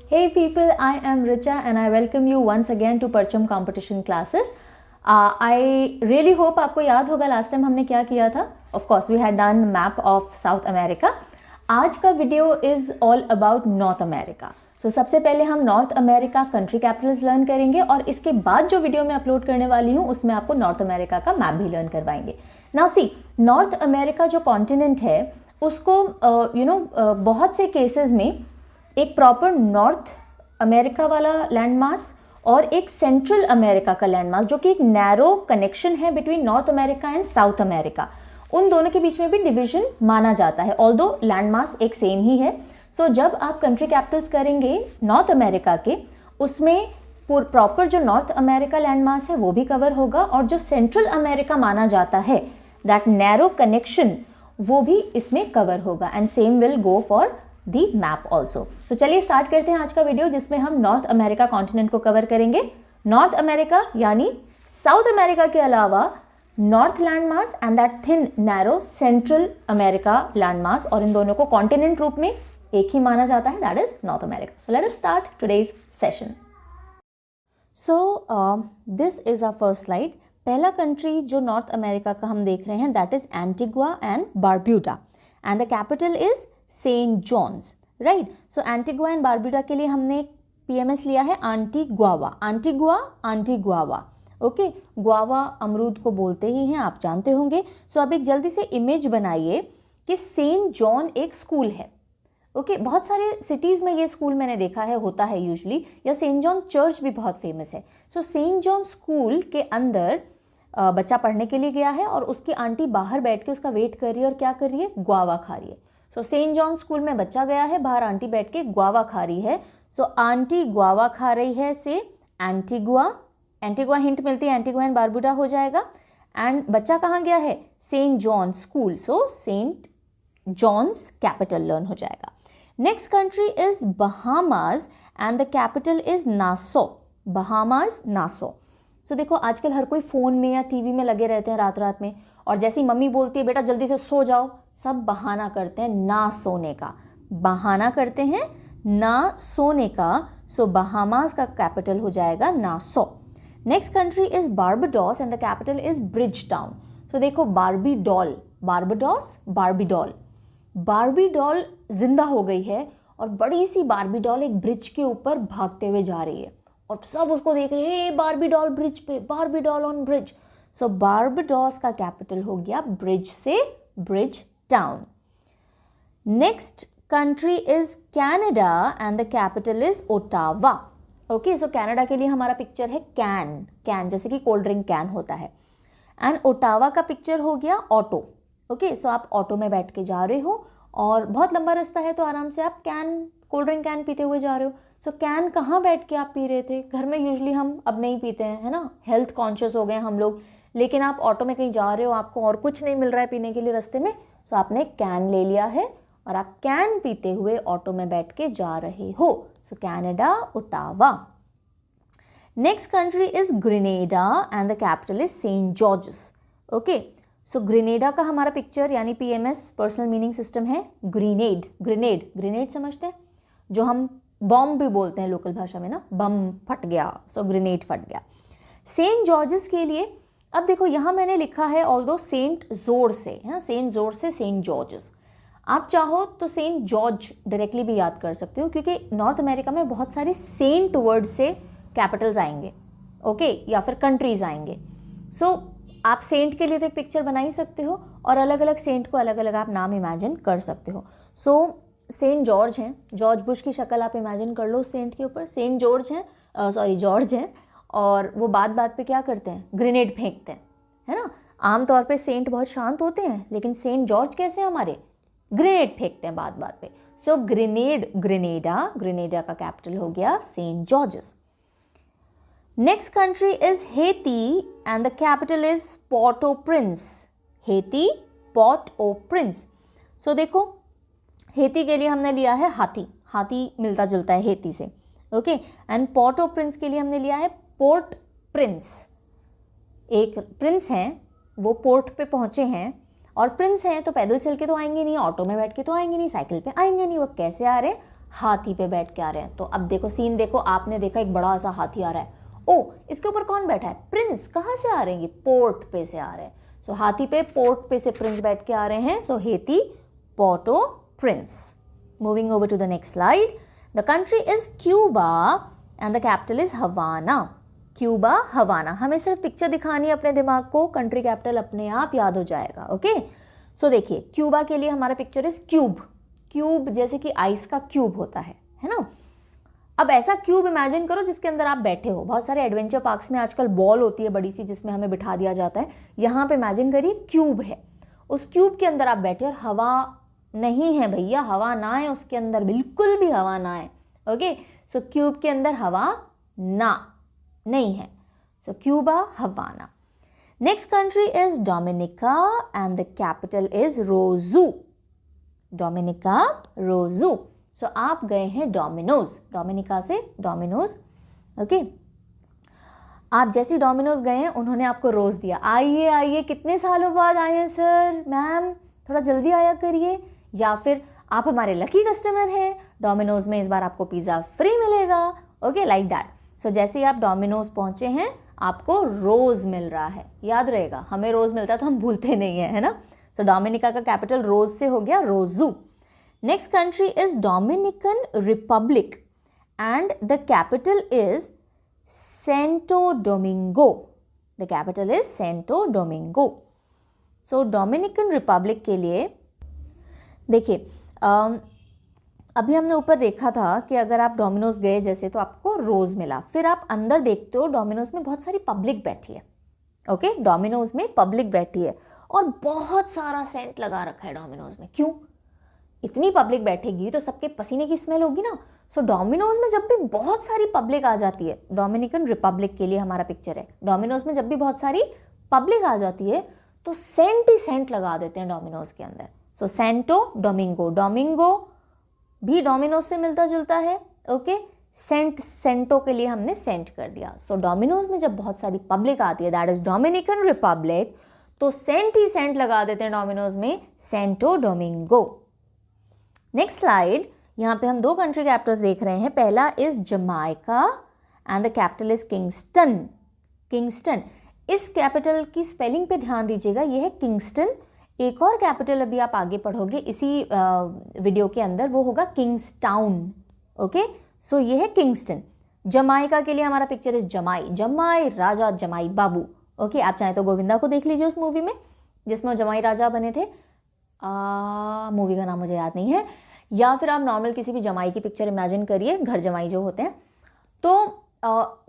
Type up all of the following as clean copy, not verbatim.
Hey people, I am Richa and I welcome you once again to Parcham Competition Classes. I really hope आपको याद होगा last time हमने क्या किया था. Of course, we had done map of South America. आज का video is all about North America. So सबसे पहले हम north America country Capitals learn करेंगे और इसके बाद जो वीडियो मैं अपलोड करने वाली हूँ उसमें आपको नॉर्थ अमेरिका का मैप भी लर्न करवाएंगे. नाउ सी, नॉर्थ अमेरिका जो कॉन्टिनेंट है उसको बहुत से केसेस में एक प्रॉपर नॉर्थ अमेरिका वाला लैंड मास और एक सेंट्रल अमेरिका का लैंड मास जो कि एक नैरो कनेक्शन है between north America and south America, उन दोनों के बीच में भी डिवीजन माना जाता है, ऑल्दो लैंड मास एक सेम ही है. सो जब आप कंट्री कैपिटल्स करेंगे नॉर्थ अमेरिका के, उसमें प्रॉपर जो नॉर्थ अमेरिका लैंड मास है वो भी कवर होगा और जो सेंट्रल अमेरिका माना जाता है दैट नैरो कनेक्शन वो भी इसमें कवर होगा and same will go for the map also. तो चलिए स्टार्ट करते हैं आज का वीडियो जिसमें हम नॉर्थ अमेरिका कॉन्टिनेंट को कवर करेंगे. नॉर्थ अमेरिका यानी साउथ अमेरिका के अलावा north land mass and that thin narrow central America land mass, और इन दोनों को कॉन्टिनेंट रूप में एक ही माना जाता है, that is North America. So let us start today's session. So this is our first slide. पहला कंट्री जो नॉर्थ अमेरिका का हम देख रहे हैं that is Antigua and Barbuda and the capital is Saint John's, right. So Antigua and Barbuda के लिए हमने पीएमएस लिया है आंटीगुआवा. आंटीगुआ आंटीगुआवा, ओके. गुआवा अमरूद को बोलते ही हैं, आप जानते होंगे. सो अब एक जल्दी से इमेज बनाइए कि सेंट जॉन एक स्कूल है, ओके. बहुत सारे सिटीज़ में ये स्कूल मैंने देखा है, होता है यूजली, या सेंट जॉन चर्च भी बहुत फेमस है. सो सेंट जॉन स्कूल के अंदर बच्चा पढ़ने के लिए गया है और उसकी आंटी बाहर बैठ के उसका वेट कर रही है और क्या कर रही है, गुआवा खा रही है. सो सेंट जॉन स्कूल में बच्चा गया है, बाहर आंटी बैठ के गुआवा खा रही है. सो आंटी गुआवा खा रही है से एंटीगुआ. एंटीगुआ हिंट मिलती है, एंटीगुआ एंड बारबुडा हो जाएगा. एंड बच्चा कहाँ गया है, saint John school, so saint John's capital learn हो जाएगा. Next country is Bahamas and the capital is Nassau. Bahamas, Nassau. So देखो आजकल हर कोई फ़ोन में या टीवी में लगे रहते हैं रात रात में, और जैसी मम्मी बोलती है बेटा जल्दी से सो जाओ, सब बहाना करते हैं ना सोने का. बहाना करते हैं ना सोने का. सो बहामास का कैपिटल हो जाएगा Nassau. Next country is Barbados and the capital is Bridgetown. तो देखो Barbie doll, Barbados Barbie doll. Barbie doll जिंदा हो गई है और बड़ी सी बारबी डॉल एक ब्रिज के ऊपर भागते हुए जा रही है और सब उसको देख रहे हैं, बारबी डॉल ब्रिज पे, Barbie doll on bridge. So Barbados का कैपिटल हो गया ब्रिज से bridge town. Next country is Canada and the capital is Ottawa. Okay, so Canada के लिए हमारा पिक्चर है कैन. कैन जैसे कि कोल्ड ड्रिंक कैन होता है. एंड ओटावा का पिक्चर हो गया ऑटो. ओके, सो आप ऑटो में बैठ के जा रहे हो और बहुत लंबा रास्ता है तो आराम से आप कैन, कोल्ड ड्रिंक कैन पीते हुए जा रहे हो. सो कैन कहाँ बैठ के आप पी रहे थे, घर में यूजली हम अब नहीं पीते हैं, है ना, हेल्थ कॉन्शियस हो गए हम लोग. लेकिन आप ऑटो में कहीं जा रहे हो, आपको और कुछ नहीं मिल रहा है पीने के लिए रास्ते में, सो आपने कैन ले लिया है और आप कैन पीते हुए ऑटो में बैठ के जा रहे हो. So Canada, Ottawa. Next country is Grenada and the capital is Saint George's. Okay, so Grenada का हमारा पिक्चर यानी पीएमएस पर्सनल मीनिंग सिस्टम है ग्रेनेड. ग्रेनेड, ग्रेनेड समझते हैं, जो हम बॉम्ब भी बोलते हैं लोकल भाषा में ना, बम फट गया, सो ग्रेनेड फट गया. सेंट जॉर्जेस के लिए अब देखो यहाँ मैंने लिखा है ऑल्दो सेंट जोर से, है सेंट जोर से सेंट जॉर्जेस. आप चाहो तो सेंट जॉर्ज डायरेक्टली भी याद कर सकते हो क्योंकि नॉर्थ अमेरिका में बहुत सारे सेंट वर्ड से कैपिटल्स आएंगे, ओके, या फिर कंट्रीज आएंगे. सो आप सेंट के लिए तो एक पिक्चर बना ही सकते हो और अलग अलग सेंट को अलग अलग आप नाम इमेजिन कर सकते हो. सो सेंट जॉर्ज हैं, जॉर्ज बुश की शक्ल आप इमेजिन कर लो सेंट के ऊपर. सेंट जॉर्ज हैं, जॉर्ज हैं, और वो बात बात पे क्या करते हैं, ग्रेनेड फेंकते हैं, है ना. आमतौर पे सेंट बहुत शांत होते हैं, लेकिन सेंट जॉर्ज कैसे हमारे, ग्रेनेड फेंकते हैं बात बात पे. So grenade, Grenada. ग्रेनेडा का कैपिटल हो गया Saint George's. Next country is Haiti and the capital is Port au Prince. Haiti, Port au Prince. So देखो हेती के लिए हमने लिया है हाथी. हाथी मिलता जुलता है हेती से, okay. And Port au Prince के लिए हमने लिया है पोर्ट प्रिंस. एक प्रिंस हैं, वो पोर्ट पे पहुंचे हैं, और प्रिंस हैं तो पैदल चल के तो आएंगे नहीं, ऑटो में बैठ के तो आएंगे नहीं, साइकिल पे आएंगे नहीं, वो कैसे आ रहे, हाथी पे बैठ के आ रहे हैं। तो अब देखो सीन देखो, आपने देखा एक बड़ा सा हाथी आ रहा है, ओ इसके ऊपर कौन बैठा है, प्रिंस। कहाँ से आ रहे हैं ये, पोर्ट पे से आ रहे हैं। सो हाथी पे, पोर्ट पे से प्रिंस बैठ के आ रहे हैं। So Haiti Port au Prince. Moving over to the next slide. The country is Cuba and the capital is Havana. Cuba, Havana, हमें सिर्फ पिक्चर दिखानी है अपने दिमाग को, कंट्री कैपिटल अपने आप याद हो जाएगा। ओके सो देखिए क्यूबा के लिए हमारा पिक्चर इज क्यूब। क्यूब जैसे कि आइस का क्यूब होता है ना। अब ऐसा क्यूब इमेजिन करो जिसके अंदर आप बैठे हो। बहुत सारे एडवेंचर पार्क्स में आजकल बॉल होती है बड़ी सी जिसमें हमें बिठा दिया जाता है। यहाँ पे इमेजिन करिए क्यूब है, उस क्यूब के अंदर आप बैठे और हवा नहीं है भैया, हवा ना है उसके अंदर, बिल्कुल भी हवा ना है। ओके सो क्यूब के अंदर हवा ना नहीं है। So Cuba, Havana. Next country is Dominica and the capital is Roseau. Dominica, Roseau. So आप गए हैं डोमिनोज, डोमिनिका से डोमिनोज। ओके आप जैसे डोमिनोज गए हैं उन्होंने आपको रोज दिया, आइए आइए, कितने सालों बाद आए हैं सर, मैम थोड़ा जल्दी आया करिए। या फिर आप हमारे लकी कस्टमर हैं, डोमिनोज में इस बार आपको पिज़्ज़ा फ्री मिलेगा। Okay like that. सो जैसे ही आप डोमिनोज पहुंचे हैं आपको रोज मिल रहा है। याद रहेगा, हमें रोज मिलता तो हम भूलते नहीं है ना। सो डोमिनिका का कैपिटल रोज से हो गया रोजू। Next country is Dominican Republic and the capital is Santo Domingo. The capital is Santo Domingo. So Dominican Republic के लिए देखिए अभी हमने ऊपर देखा था कि अगर आप डोमिनोज गए जैसे तो आपको रोज मिला, फिर आप अंदर देखते हो डोमिनोज में बहुत सारी पब्लिक बैठी है। ओके डोमिनोज में पब्लिक बैठी है और बहुत सारा सेंट लगा रखा है डोमिनोज में। क्यों, इतनी पब्लिक बैठेगी तो सबके पसीने की स्मेल होगी ना। सो डोमिनोज में जब भी बहुत सारी पब्लिक आ जाती है, डोमिनिकन रिपब्लिक के लिए हमारा पिक्चर है, डोमिनोज में जब भी बहुत सारी पब्लिक आ जाती है तो सेंट ही सेंट लगा देते हैं डोमिनोज के अंदर। सो सेंटो डोमिंगो, डोमिंगो भी डोमिनोज से मिलता जुलता है। ओके सेंट, सेंटो के लिए हमने सेंट कर दिया। सो डोमिनोज में जब बहुत सारी पब्लिक आती है, दैट इज डोमिनिकन रिपब्लिक, तो सेंट ही सेंट लगा देते हैं डोमिनोज में, सेंटो डोमिंगो। नेक्स्ट स्लाइड, यहाँ पे हम दो कंट्री कैपिटल्स देख रहे हैं। पहला is Jamaica and the capital is Kingston. Kingston, इस कैपिटल की स्पेलिंग पे ध्यान दीजिएगा, ये है किंगस्टन। एक और कैपिटल अभी आप आगे पढ़ोगे इसी वीडियो के अंदर, वो होगा किंग्सटाउन। ओके सो ये है किंगस्टन। जमाइका के लिए हमारा पिक्चर इज जमाई, जमाई राजा, जमाई बाबू। ओके आप चाहें तो गोविंदा को देख लीजिए उस मूवी में जिसमें जमाई राजा बने थे। मूवी का नाम मुझे याद नहीं है। या फिर आप नॉर्मल किसी भी जमाई की पिक्चर इमेजिन करिए, घर जमाई जो होते हैं। तो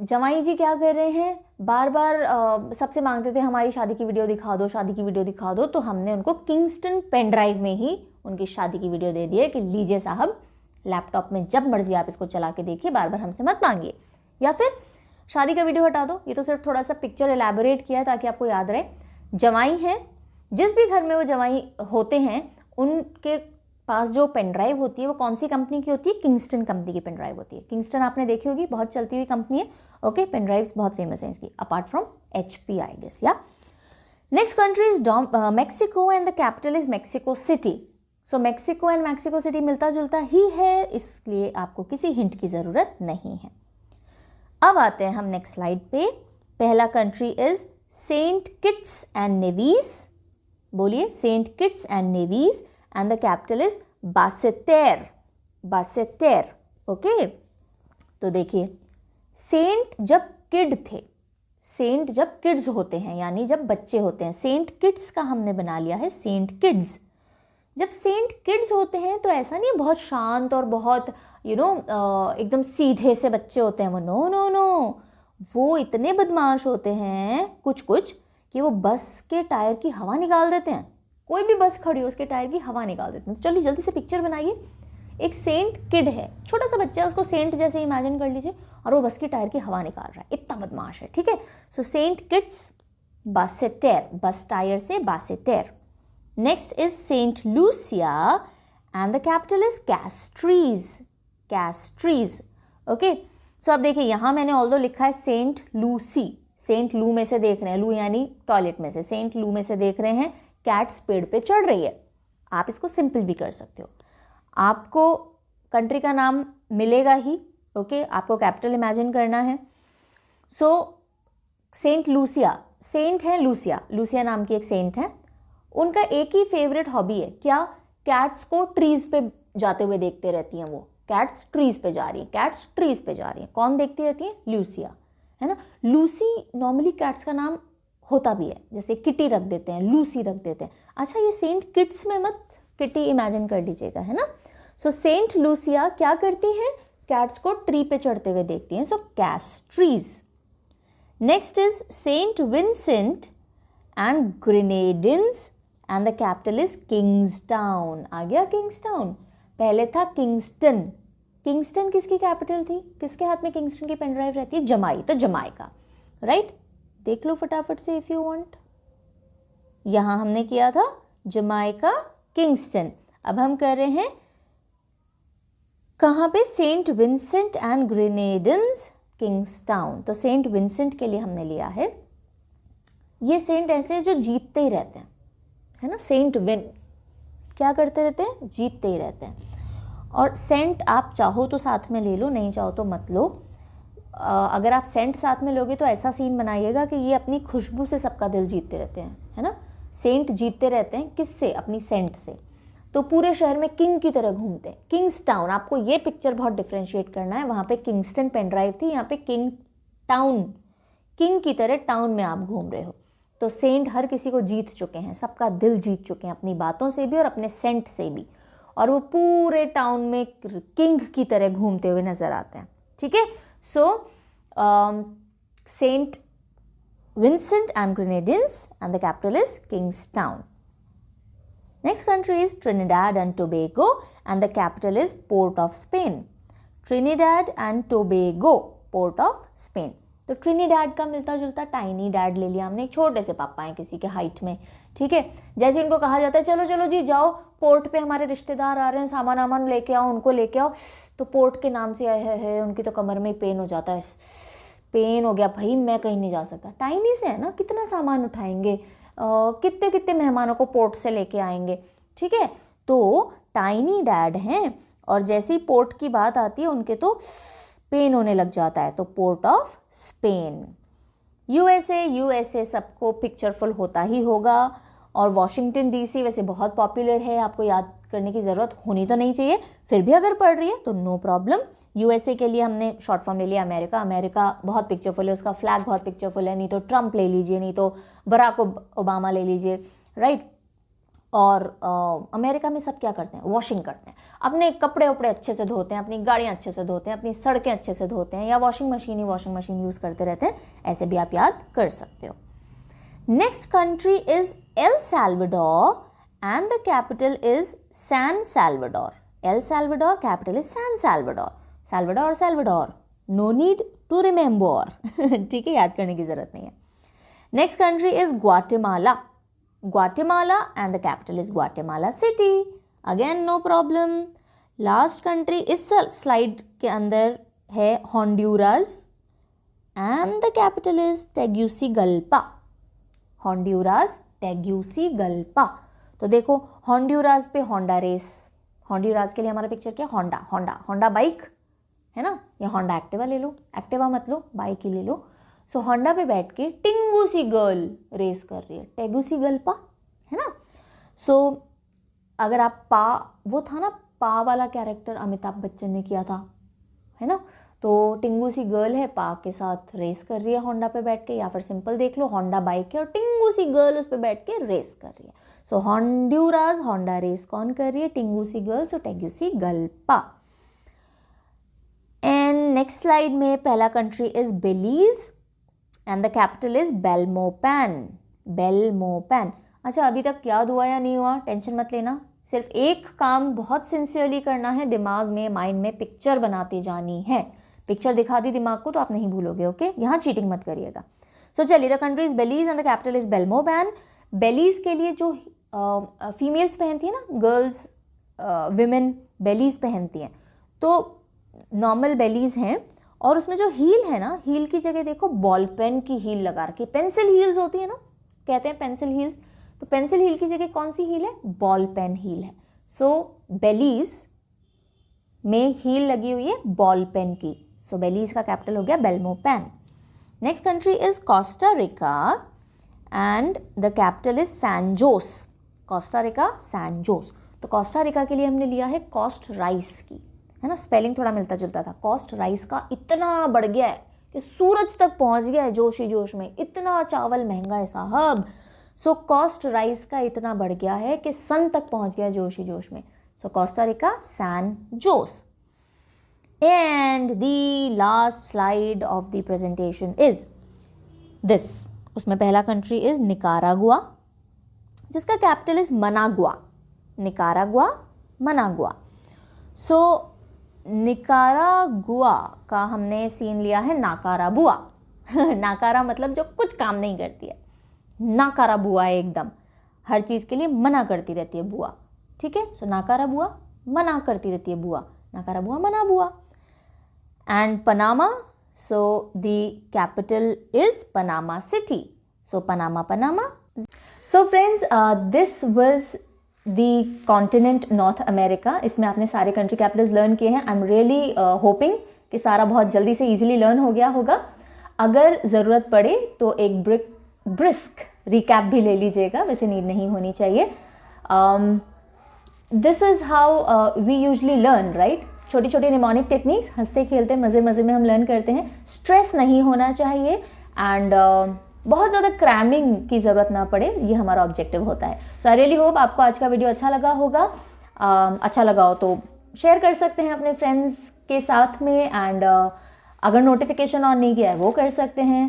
जमाई जी क्या कर रहे हैं, बार बार सबसे मांगते थे हमारी शादी की वीडियो दिखा दो, शादी की वीडियो दिखा दो। तो हमने उनको किंगस्टन पेन ड्राइव में ही उनकी शादी की वीडियो दे दी है कि लीजिए साहब, लैपटॉप में जब मर्जी आप इसको चला के देखिए, बार बार हमसे मत मांगिए। या फिर शादी का वीडियो हटा दो, ये तो सिर्फ थोड़ा सा पिक्चर एलैबोरेट किया है ताकि आपको याद रहे। जमाई है, जिस भी घर में वो जमाई होते हैं उनके पास जो पेन ड्राइव होती है वो कौन सी कंपनी की होती है, किंगस्टन कंपनी की पेन ड्राइव होती है। किंगस्टन आपने देखी होगी, बहुत चलती हुई कंपनी है। ओके पेन ड्राइव्स बहुत फेमस हैं इसकी, apart from HP I guess. या next country is Mexico and the capital is Mexico City. So Mexico and Mexico City मिलता जुलता ही है, इसलिए आपको किसी हिंट की ज़रूरत नहीं है। अब आते हैं हम नेक्स्ट स्लाइड पे। पहला country is Saint Kitts and Nevis. बोलिए, Saint Kitts and Nevis and the capital is Basseterre, Basseterre. Okay तो देखिए, सेंट जब किड थे, सेंट जब किड्स होते हैं यानी जब बच्चे होते हैं, सेंट किड्स का हमने बना लिया है सेंट किड्स। जब सेंट किड्स होते हैं तो ऐसा नहीं है बहुत शांत और बहुत एकदम सीधे से बच्चे होते हैं वो, नो नो नो, वो इतने बदमाश होते हैं कुछ कुछ कि वो बस के टायर की हवा निकाल देते हैं। कोई भी बस खड़ी हो उसके टायर की हवा निकाल देते हैं। तो चलिए जल्दी से पिक्चर बनाइए। एक सेंट किड है, छोटा सा बच्चा है, उसको सेंट जैसे इमेजिन कर लीजिए, और वो बस के टायर की हवा निकाल रहा है, इतना बदमाश है। ठीक है, so Saint kids बासेटेर, bus tyre से Basseterre. Next is Saint Lucia and the capital is Castries, Castries. Okay so अब देखिए, यहाँ मैंने ऑल्दो लिखा है सेंट लूसी, सेंट लू में से देख रहे हैं, लू यानी टॉयलेट में से, सेंट लू में से देख रहे हैं कैट्स पेड़ पे चढ़ रही है। आप इसको सिंपल भी कर सकते हो। आपको कंट्री का नाम मिलेगा ही, ओके आपको कैपिटल इमेजिन करना है। सो सेंट लूसिया, सेंट है लूसिया, लूसिया नाम की एक सेंट है। उनका एक ही फेवरेट हॉबी है क्या, कैट्स को ट्रीज पे जाते हुए देखते रहती हैं वो, कैट्स ट्रीज पे जा रही हैं, कैट्स ट्रीज पे जा रही हैं, कौन देखती रहती है, लूसिया, है ना। लूसी नॉर्मली कैट्स का नाम होता भी है, जैसे किटी रख देते हैं, लूसी रख देते हैं। अच्छा ये सेंट किट्स में मत किटी इमेजिन कर लीजिएगा, है ना। सो सेंट लूसिया क्या करती हैं, कैट्स को ट्री पे चढ़ते हुए देखती हैं, so cats trees. Next is Saint Vincent and Grenadines and the capital is Kingstown. आ गया किंग्सटाउन, पहले था किंगस्टन। किंगस्टन किसकी कैपिटल थी, किसके हाथ में किंगस्टन की पेन ड्राइव रहती है, जमाई, तो जमाइका, राइट। देख लो फटाफट से इफ यू वांट, यहां हमने किया था जमाइका किंगस्टन। अब हम कर रहे हैं कहां पे, Saint Vincent and Grenadines Kingstown. तो सेंट विंसेंट के लिए हमने लिया है, ये सेंट ऐसे हैं जो जीतते ही रहते हैं, है ना। सेंट विन क्या करते रहते हैं, जीतते ही रहते हैं। और सेंट आप चाहो तो साथ में ले लो, नहीं चाहो तो मत लो। अगर आप सेंट साथ में लोगे तो ऐसा सीन बनाइएगा कि ये अपनी खुशबू से सबका दिल जीतते रहते हैं, है ना। सेंट जीतते रहते हैं किससे, अपनी सेंट से। तो पूरे शहर में किंग की तरह घूमते हैं। किंग्स टाउन, आपको ये पिक्चर बहुत डिफ्रेंशिएट करना है, वहाँ पे किंगस्टन पेन ड्राइव थी, यहाँ पे किंग टाउन, किंग की तरह टाउन में आप घूम रहे हो। तो सेंट हर किसी को जीत चुके हैं, सबका दिल जीत चुके हैं अपनी बातों से भी और अपने सेंट से भी, और वो पूरे टाउन में किंग की तरह घूमते हुए नजर आते हैं, ठीक है। So Saint Vincent and Grenadines and the capital is Kingstown. Next country is Trinidad and Tobago and the capital is Port of Spain. Trinidad and Tobago, Port of Spain. तो ट्रिनिडाड का मिलता जुलता टाइनी डैड ले लिया हमने, एक छोटे से पापा हैं किसी के हाइट में, ठीक है। जैसे इनको कहा जाता है चलो चलो जी जाओ पोर्ट पे, हमारे रिश्तेदार आ रहे हैं, सामान वामान लेके आओ, उनको लेके आओ, तो पोर्ट के नाम से आए है उनकी तो कमर में पेन हो जाता है, पेन हो गया भाई मैं कहीं नहीं जा सकता। टाइनी से है ना, कितना सामान उठाएंगे, कितने कितने मेहमानों को पोर्ट से लेके आएंगे, ठीक है। तो टाइनी डैड हैं और जैसे ही पोर्ट की बात आती है उनके तो पेन होने लग जाता है, तो पोर्ट ऑफ स्पेन। यूएसए सबको पिक्चरफुल होता ही होगा, और वॉशिंगटन डीसी वैसे बहुत पॉपुलर है, आपको याद करने की ज़रूरत होनी तो नहीं चाहिए, फिर भी अगर पढ़ रही है तो नो प्रॉब्लम। यूएसए के लिए हमने शॉर्ट फॉर्म ले लिया अमेरिका, अमेरिका बहुत पिक्चरफुल है, उसका फ्लैग बहुत पिक्चरफुल है, नहीं तो ट्रंप ले लीजिए, नहीं तो बराक ओबामा ले लीजिए, राइट। और अमेरिका में सब क्या करते हैं, वॉशिंग करते हैं, अपने कपड़े उपड़े अच्छे से धोते हैं, अपनी गाड़ियाँ अच्छे से धोते हैं, अपनी सड़कें अच्छे से धोते हैं, या वॉशिंग मशीन यूज़ करते रहते हैं, ऐसे भी आप याद कर सकते हो। Next country is El Salvador and the capital is San Salvador. El Salvador, capital is San Salvador. Salvador, no need to remember, ठीक है, याद करने की जरूरत नहीं है। Next country is Guatemala and the capital is Guatemala City. Again no problem. Last country इस slide के अंदर है Honduras and the capital is Tegucigalpa. Honduras, Tegucigalpa. तो देखो Honduras पे होंडा रेस, Honduras के लिए हमारा पिक्चर क्या, होंडा बाइक है ना, या होंडा एक्टिवा ले लो, एक्टिवा मत लो बाइक ही ले लो। सो होंडा पे बैठ के टिंगूसी गर्ल रेस कर रही है, टेगुसीगल्पा, है ना। सो अगर आप वो था ना पा वाला कैरेक्टर अमिताभ बच्चन ने किया था, है ना, तो टिंगूसी गर्ल है, पा के साथ रेस कर रही है होंडा पे बैठ के, या फिर सिंपल देख लो होंडा बाइक है और टिंगूसी गर्ल उस पे बैठ के रेस कर रही है। सो हॉन्ड्यूरास, होंडा रेस कौन कर रही है, टिंगूसी girl, so Tegucigalpa. And next slide में पहला country is Belize and the capital is Belmopan. अच्छा अभी तक याद हुआ या नहीं हुआ, टेंशन मत लेना, सिर्फ एक काम बहुत सिंसियरली करना है, दिमाग में माइंड में पिक्चर बनाती जानी है। पिक्चर दिखा दी दिमाग को तो आप नहीं भूलोगे, ओके, यहाँ चीटिंग मत करिएगा। सो चलिए, the country is Belize and the capital is Belmopan. Belize के लिए जो फीमेल्स पहनती है ना, गर्ल्स विमेन बेलीज पहनती हैं, तो नॉर्मल बेलीज हैं, और उसमें जो हील है ना, हील की जगह देखो बॉल पेन की हील लगा रखी, पेंसिल हील्स होती है ना, कहते हैं पेंसिल हील्स, तो पेंसिल हील की जगह कौन सी हील है, बॉल पेन हील है। सो बेलीज में हील लगी हुई है बॉल पेन की, सो बेलीज का कैपिटल हो गया Belmopan. Next country is Costa Rica and the capital is San Jose. Costa Rica, San Jose. तो कोस्टा रिका के लिए हमने लिया है कॉस्ट राइस की, है ना, स्पेलिंग थोड़ा मिलता जुलता था। कॉस्ट राइस का इतना बढ़ गया है कि सूरज तक पहुंच गया है जोश ही जोश में, इतना चावल महंगा है साहब। सो कॉस्ट राइस का इतना बढ़ गया है कि सन तक पहुंच गया जोश ही जोश में। So Costa Rica, San Jose. And the last slide of the presentation is this. उसमें पहला कंट्री इज निकारागुआ, जिसका capital is Managua. Nicaragua, Managua. So Nicaragua का हमने सीन लिया है नाकारा बुआ। नाकारा मतलब जो कुछ काम नहीं करती है, नाकारा बुआ है एकदम, हर चीज़ के लिए मना करती रहती है बुआ, ठीक है। सो नाकारा बुआ, मना करती रहती है बुआ, नाकारा बुआ, मना बुआ। And Panama, so the capital is Panama city, so Panama, Panama. So friends, this was the continent north America. इसमें आपने सारे कंट्री कैपिटल्स लर्न किए हैं। आई एम रियली होपिंग कि सारा बहुत जल्दी से इजीली लर्न हो गया होगा। अगर ज़रूरत पड़े तो एक ब्रिस्क रिकैप भी ले लीजिएगा, वैसे नीड नहीं होनी चाहिए। This is how we usually learn, right. छोटी छोटी निमोनिक टेक्निक्स हंसते खेलते मज़े मज़े में हम लर्न करते हैं। स्ट्रेस नहीं होना चाहिए एंड बहुत ज़्यादा क्रैमिंग की ज़रूरत ना पड़े, ये हमारा ऑब्जेक्टिव होता है। सो आई रियली होप आपको आज का वीडियो अच्छा लगा होगा। अच्छा लगा हो तो शेयर कर सकते हैं अपने फ्रेंड्स के साथ में, एंड अगर नोटिफिकेशन ऑन नहीं किया है वो कर सकते हैं।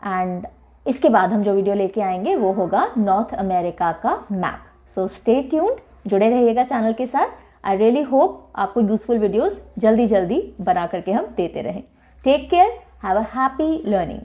एंड इसके बाद हम जो वीडियो लेके आएंगे वो होगा नॉर्थ अमेरिका का मैप। सो स्टे ट्यून्ड, जुड़े रहिएगा चैनल के साथ। आई रियली होप आपको यूजफुल वीडियोज़ जल्दी जल्दी बना करके हम देते रहें। Take care, have a happy learning.